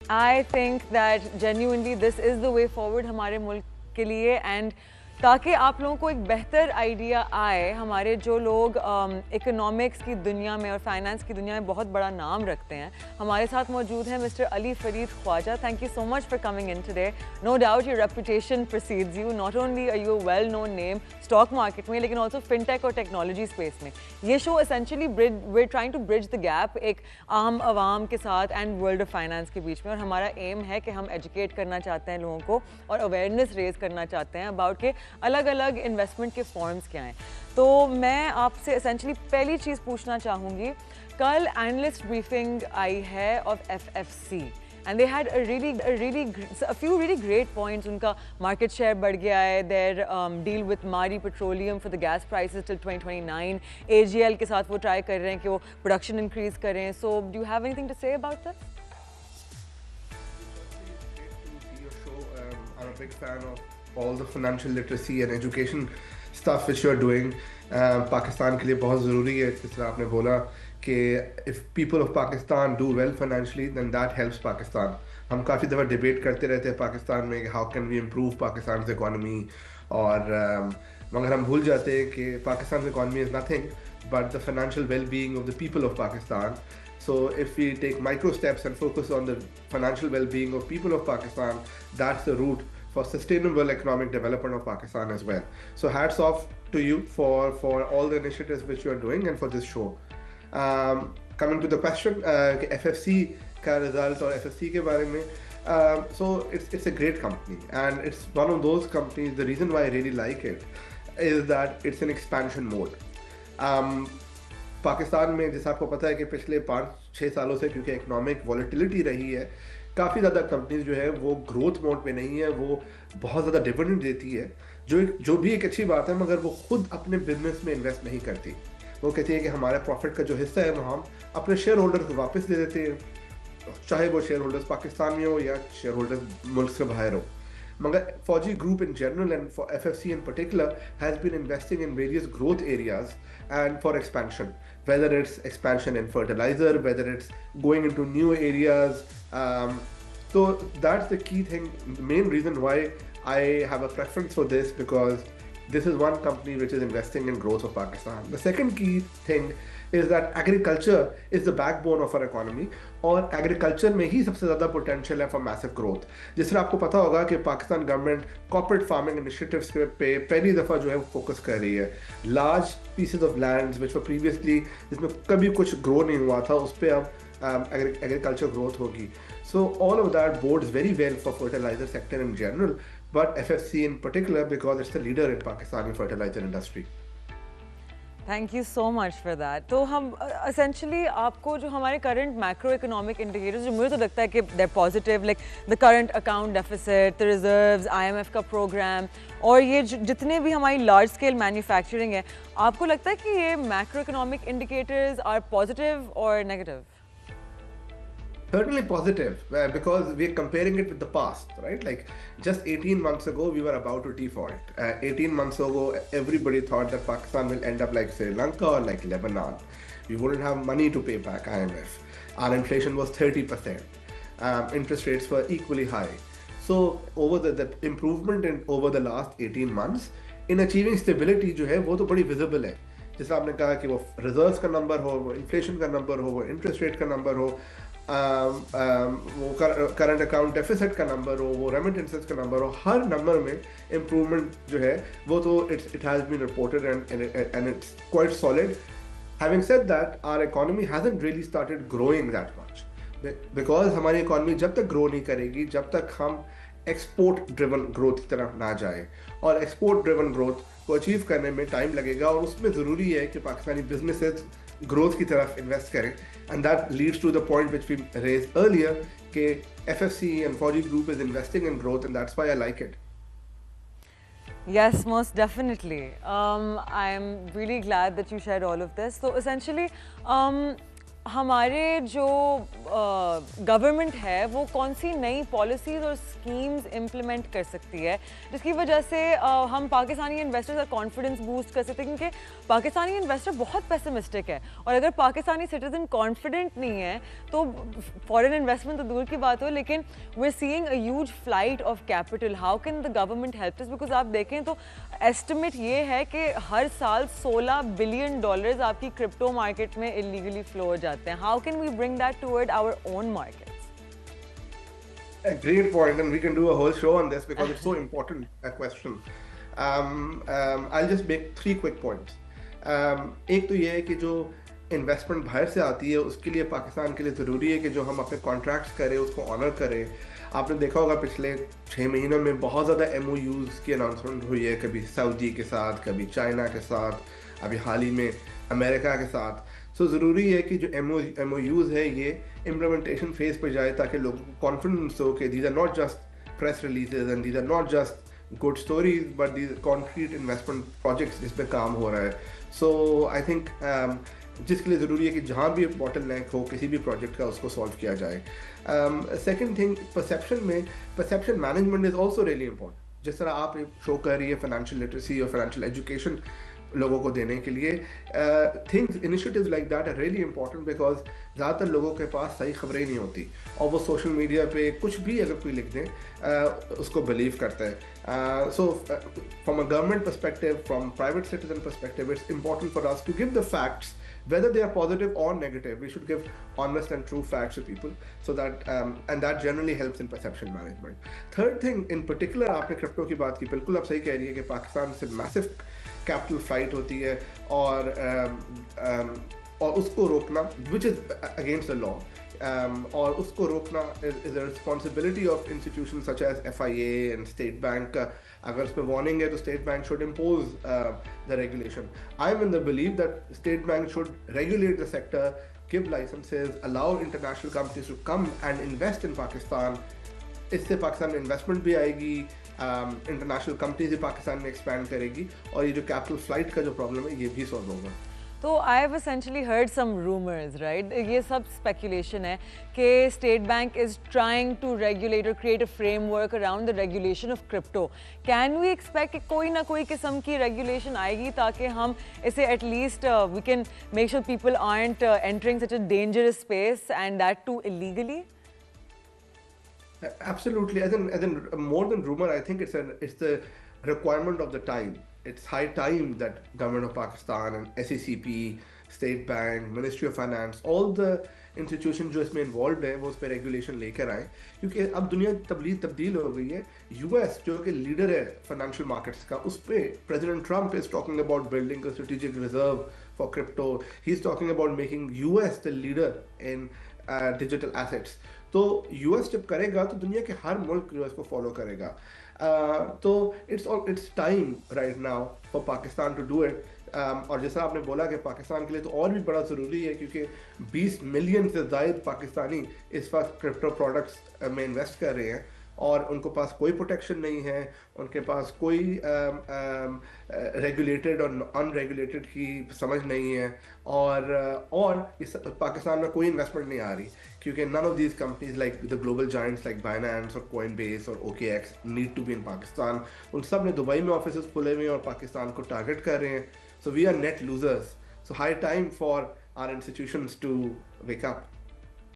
I think that genuinely this is the way forward हमारे मुल्क के लिए, and ताकि आप लोगों को एक बेहतर आइडिया आए, हमारे जो लोग इकोनॉमिक्स की दुनिया में और फाइनेंस की दुनिया में बहुत बड़ा नाम रखते हैं, हमारे साथ मौजूद हैं mister Ali Farid Khawaja. Thank you so much for coming in today. No doubt your reputation precedes you. Not only are you a well known name stock market में, लेकिन ऑल्सो फिनटेक और टेक्नोलॉजी स्पेस में. ये show essentially we're trying to bridge the gap एक आम आवाम के साथ and world of finance के बीच में. और हमारा एम है कि हम एजुकेट करना चाहते हैं लोगों को और अवेयरनेस रेज करना चाहते हैं अबाउट के अलग अलग इन्वेस्टमेंट के फॉर्म्स क्या हैं. तो मैं आपसे एसेंशली पहली चीज़ पूछना चाहूँगी, कल एनालिस्ट ब्रीफिंग आई है of FFC and they had a few really great points. उनका market share बढ़ गया है, their deal with Maari Petroleum for the gas prices till 2029, AGL के साथ वो try कर रहे हैं कि वो production increase करें. So do you have anything to say about this? I'm a big fan of all the financial literacy and education stuff which you're doing. Pakistan के लिए बहुत ज़रूरी है, जिस तरह आपने बोला कि if people of Pakistan do well financially, then that helps Pakistan. हम काफ़ी दफ़ा डिबेट करते रहते हैं पाकिस्तान में कि how can we improve Pakistan's economy, और मगर हम भूल जाते हैं कि Pakistan's economy is nothing but the financial well-being of the people of Pakistan. So if we take micro steps and focus on the financial well-being of people of Pakistan, that's the route for sustainable economic development of Pakistan as well. So hats off to you for all the initiatives which you are doing and for this show. Coming to the question, FFC का result और FFC के बारे में, so it's a great company and it's one of those companies. The reason why I really like it is that it's an expansion mode. Pakistan में जैसा आपको पता है कि पिछले 5-6 सालों से क्योंकि इकोनॉमिक वॉलेटिलिटी रही है, काफ़ी ज़्यादा कंपनीज जो है वो ग्रोथ मोड पे नहीं है, वो बहुत ज़्यादा डिविडेंड देती है, जो भी एक अच्छी बात है, मगर वो खुद अपने बिजनेस में इन्वेस्ट नहीं करती. वो कहती है कि हमारे प्रॉफिट का जो हिस्सा है वो हम अपने शेयर होल्डर को वापस दे देते हैं, चाहे वो शेयर होल्डर्स पाकिस्तान में हो या शेयर होल्डर्स मुल्क से बाहर हो. Magar Fauji Group in general and for FFC in particular has been investing in various growth areas and for expansion, whether it's expansion in fertilizer, whether it's going into new areas. So that's the key thing, the main reason why I have a preference for this, because this is one company which is investing in growth of Pakistan. The second key thing is that agriculture is the backbone of our economy, और agriculture में ही सबसे ज़्यादा potential है for massive growth. जिस तरह आपको पता होगा कि Pakistan government corporate farming initiatives पे पहली दफ़ा जो है वो फोकस कर रही है. Large pieces of lands which were previously जिसमें कभी कुछ ग्रो नहीं हुआ था, उस पर अब एग्रीकल्चर ग्रोथ होगी. So all of that bodes very well for fertiliser sector in general, but FFC in particular because it's the leader in Pakistani fertilizer industry. Thank you so much for that. तो हम essentially आपको जो हमारे current macro economic indicators, जो मुझे तो लगता है कि the positive, like the current account deficit, the reserves, IMF का प्रोग्राम, और ये जितने भी हमारी लार्ज स्केल मैन्युफैक्चरिंग है, आपको लगता है कि ये macro economic indicators are positive और negative? Certainly positive, because we're comparing it with the past, right? Like just 18 months ago, we were about to default. 18 months ago, everybody thought that Pakistan will end up like Sri Lanka or like Lebanon. We wouldn't have money to pay back IMF. Our inflation was 30%. Interest rates were equally high. So over the improvement over the last 18 months in achieving stability जो है वो तो बड़ी visible है. जैसे आपने कहा कि वो रिजर्व्स का नंबर हो, वो इन्फ्लेशन का नंबर हो, वो इंटरेस्ट रेट का नंबर हो, वो करंट अकाउंट डेफिसिट का नंबर हो, वो रेमिटेंसेस का नंबर हो, हर नंबर में इम्प्रूवमेंट जो है वो तो it has been reported and it's quite solid. Having said that, our economy hasn't really started growing that much, because हमारी इकोनॉमी जब तक ग्रो नहीं करेगी, जब तक हम एक्सपोर्ट ड्रिवन ग्रोथ की तरफ ना जाए, और एक्सपोर्ट ड्रिवन ग्रोथ को अचीव करने में टाइम लगेगा, और उसमें ज़रूरी है कि पाकिस्तानी बिजनेसेस ग्रोथ की तरफ इन्वेस्ट करें. And that leads to the point which we raised earlier कि FFC and Fauji Group is investing in growth, and that's why I like it. Yes, most definitely. I'm really glad that you shared all of this. So essentially, हमारे जो government है वो कौन सी नई policies और schemes implement कर सकती है जिसकी वजह से हम पाकिस्तानी इन्वेस्टर्स का कॉन्फिडेंस बूस्ट कर सकते हैं, क्योंकि पाकिस्तानी इन्वेस्टर बहुत पेसिमिस्टिक है और अगर पाकिस्तानी सिटीजन कॉन्फिडेंट नहीं है तो फॉरेन इन्वेस्टमेंट तो दूर की बात हो, लेकिन we are seeing a huge flight of capital. How can the government help this? Because आप देखें तो एस्टिमेट ये है कि हर साल $16 बिलियन आपकी क्रिप्टो मार्केट में इलीगली फ्लो हो जाते हैं। How can we bring that toward our own markets? A great point, and we can do a whole show on this because it's so important a question. I'll just make 3 quick points. एक तो ये है कि जो investment बाहर से आती है उसके लिए पाकिस्तान के लिए ज़रूरी है कि जो हम अपने कॉन्ट्रैक्ट्स करें उसको ऑनर करें। आपने देखा होगा पिछले 6 महीनों में बहुत ज़्यादा MOUs की अनाउंसमेंट हुई है, कभी सऊदी के साथ, कभी चाइना के साथ, अभी हाल ही में अमेरिका के साथ। सो ज़रूरी है कि जो MOUs है ये इम्प्लीमेंटेशन फेज पर जाए ताकि लोगों को कॉन्फिडेंस हो कि these are not just press releases and these are not just good stories but these concrete investment projects जिस पे काम हो रहा है। सो आई थिंक जिसके लिए ज़रूरी है कि जहाँ भी बॉटलनेक हो किसी भी प्रोजेक्ट का उसको सॉल्व किया जाए। Second thing, perception management is also really important. जिस तरह आप शो कर रही है फाइनेंशियल लिटरेसी और फाइनेंशियल एजुकेशन लोगों को देने के लिए, things initiatives like that are really important because ज़्यादातर लोगों के पास सही खबरें नहीं होती और वो सोशल मीडिया पे कुछ भी अगर कोई लिख दें उसको बिलीव करता है। So from a government perspective, from private citizen perspective, it's important for us to give the facts whether they are positive or negative. We should give honest and true facts to people so that and that generally helps in perception management. Third thing in particular, आपने crypto की बात की, बिल्कुल आप सही कह रही है कि पाकिस्तान से मैसिव कैपिटल फ्लाइट होती है और उसको रोकना which is against the law, और उसको रोकना is a responsibility of institutions such as FIA and State Bank. अगर उस पर वार्निंग है तो state bank should impose the regulation. I am in the believe that state bank should regulate the sector, give licences, allow international companies to come and invest in Pakistan. इससे पाकिस्तान में investment भी आएगी, international companies भी पाकिस्तान में expand करेगी और ये जो कैपिटल फ्लाइट का जो प्रॉब्लम है ये भी सॉल्व होगा। तो I have essentially heard some rumours, right? ये सब स्पेकुलेशन है कि state bank is trying to regulate और create a framework around the regulation of crypto. Can we expect कि कोई ना कोई किस्म की रेगुलेशन आएगी ताकि हम इसे at least we can make sure people aren't entering such a dangerous space and that too illegally? Absolutely. As in more than rumor, I think it's the requirement of the time. It's high time that government of Pakistan and SECP, State Bank, Ministry of Finance, all the institutions जो इसमें involved हैं वो उस पर regulation लेकर आए, क्योंकि अब दुनिया तब्दील हो गई है। US जो कि लीडर है फाइनेंशियल मार्केट्स का, उस पर president Trump is talking about building a strategic reserve for crypto. He's talking about making US the leader in digital assets. तो US जब करेगा तो दुनिया के हर मुल्क US को फॉलो करेगा। तो it's time right now for Pakistan to do it. और जैसा आपने बोला कि पाकिस्तान के लिए तो और भी बड़ा ज़रूरी है क्योंकि 20 मिलियन से ज़ायद पाकिस्तानी इस वक्त क्रिप्टो प्रोडक्ट्स में इन्वेस्ट कर रहे हैं और उनके पास कोई प्रोटेक्शन नहीं है, उनके पास कोई रेगुलेटेड और अनरेगुलेटेड की समझ नहीं है और इस पाकिस्तान में कोई इन्वेस्टमेंट नहीं आ रही क्योंकि none of these companies like the global giants like Binance और कोइनबेस और OKX need to be in Pakistan. उन सब ने दुबई में ऑफिस खुले हुए हैं और पाकिस्तान को टारगेट कर रहे हैं। So we are net losers. So high time for our institutions to wake up.